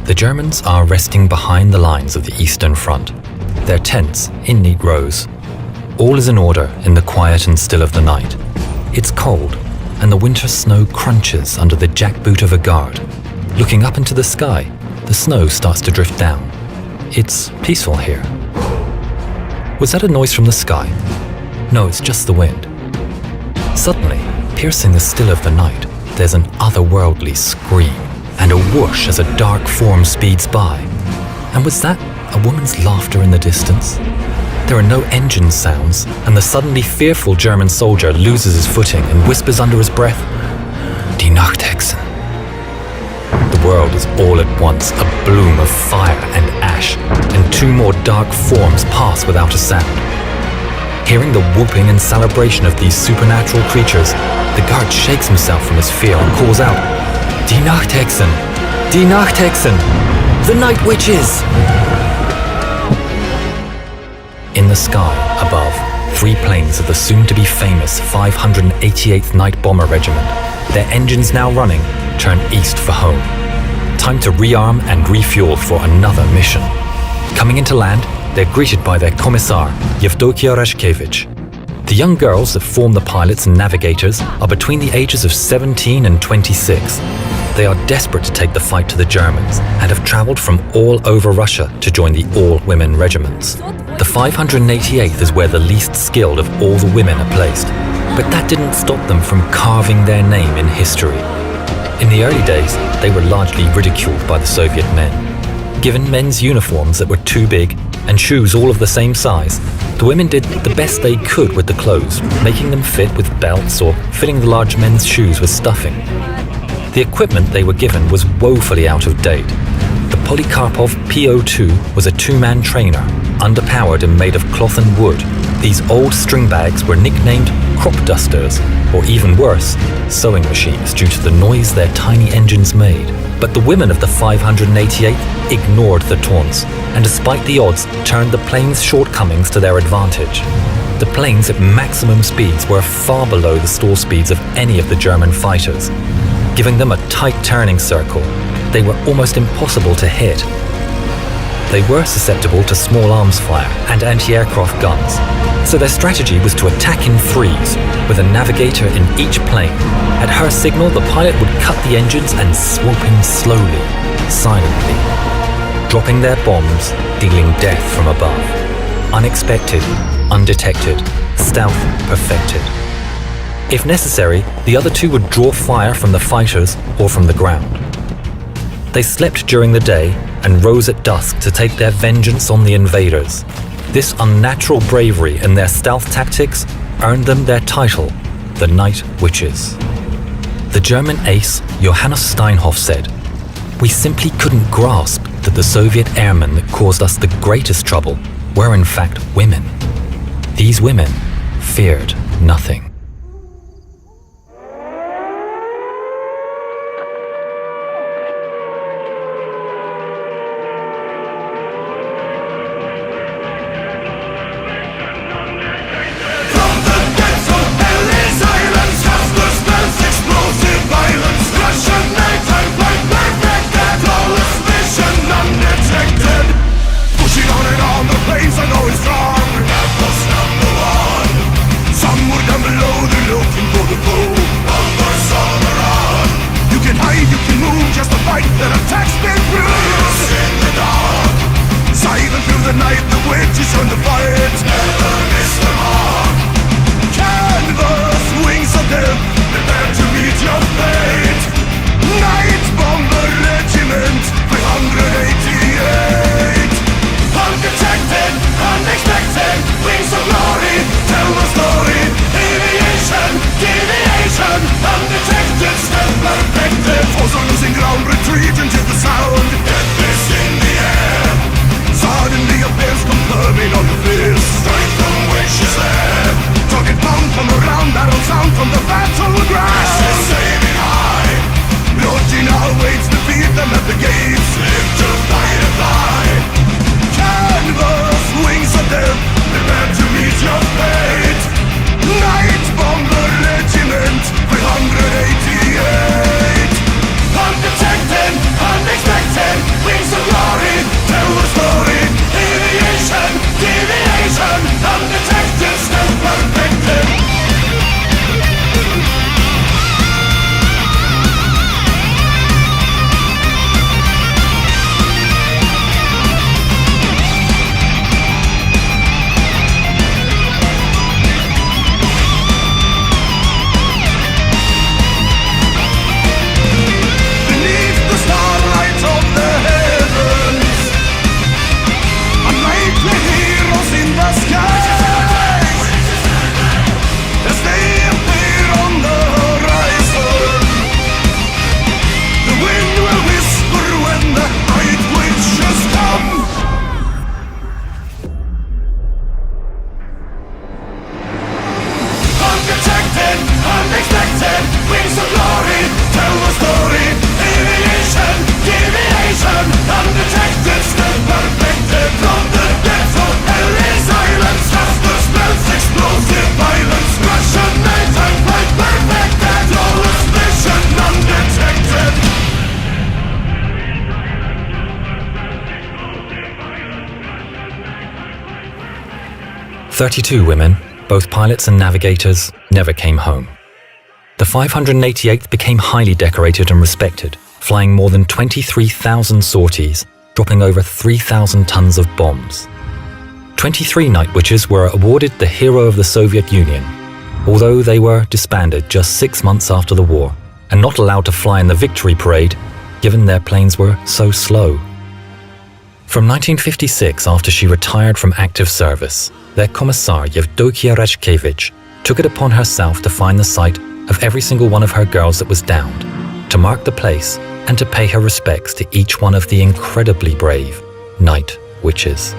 The Germans are resting behind the lines of the Eastern Front, their tents in neat rows. All is in order in the quiet and still of the night. It's cold, and the winter snow crunches under the jackboot of a guard. Looking up into the sky, the snow starts to drift down. It's peaceful here. Was that a noise from the sky? No, it's just the wind. Suddenly, piercing the still of the night, there's an otherworldly scream and a whoosh as a dark form speeds by. And was that a woman's laughter in the distance? There are no engine sounds, and the suddenly fearful German soldier loses his footing and whispers under his breath, "Die Nachthexen." The world is all at once a bloom of fire and ash, and two more dark forms pass without a sound. Hearing the whooping and celebration of these supernatural creatures, the guard shakes himself from his fear and calls out, "Die Nachthexen! Die Nachthexen! The Night Witches!" In the sky above, 3 planes of the soon-to-be famous 588th Night Bomber Regiment, their engines now running, turn east for home. Time to rearm and refuel for another mission. Coming into land, they're greeted by their commissar, Yevdokia Rashkevich. The young girls that form the pilots and navigators are between the ages of 17 and 26. They are desperate to take the fight to the Germans and have traveled from all over Russia to join the all-women regiments. The 588th is where the least skilled of all the women are placed, but that didn't stop them from carving their name in history. In the early days, they were largely ridiculed by the Soviet men. Given men's uniforms that were too big and shoes all of the same size, the women did the best they could with the clothes, making them fit with belts or filling the large men's shoes with stuffing. The equipment they were given was woefully out of date. The Polikarpov PO2 was a 2-man trainer, underpowered and made of cloth and wood. These old string bags were nicknamed crop dusters, or even worse, sewing machines due to the noise their tiny engines made. But the women of the 588th ignored the taunts, and despite the odds, turned the plane's shortcomings to their advantage. The planes at maximum speeds were far below the stall speeds of any of the German fighters. Giving them a tight turning circle, they were almost impossible to hit. They were susceptible to small arms fire and anti-aircraft guns, so their strategy was to attack in threes, with a navigator in each plane. At her signal, the pilot would cut the engines and swoop in slowly, silently, dropping their bombs, dealing death from above. Unexpected, undetected, stealth perfected. If necessary, the other 2 would draw fire from the fighters or from the ground. They slept during the day and rose at dusk to take their vengeance on the invaders. This unnatural bravery and their stealth tactics earned them their title, the Night Witches. The German ace Johannes Steinhoff said, "We simply couldn't grasp that the Soviet airmen that caused us the greatest trouble were in fact women. These women feared nothing." Some would come below. 32 women, both pilots and navigators, never came home. The 588th became highly decorated and respected, flying more than 23,000 sorties, dropping over 3,000 tons of bombs. 23 night witches were awarded the Hero of the Soviet Union, although they were disbanded just 6 months after the war and not allowed to fly in the victory parade, given their planes were so slow. From 1956, after she retired from active service, their commissar Yevdokia Rashkevich took it upon herself to find the site of every single one of her girls that was downed, to mark the place and to pay her respects to each one of the incredibly brave night witches.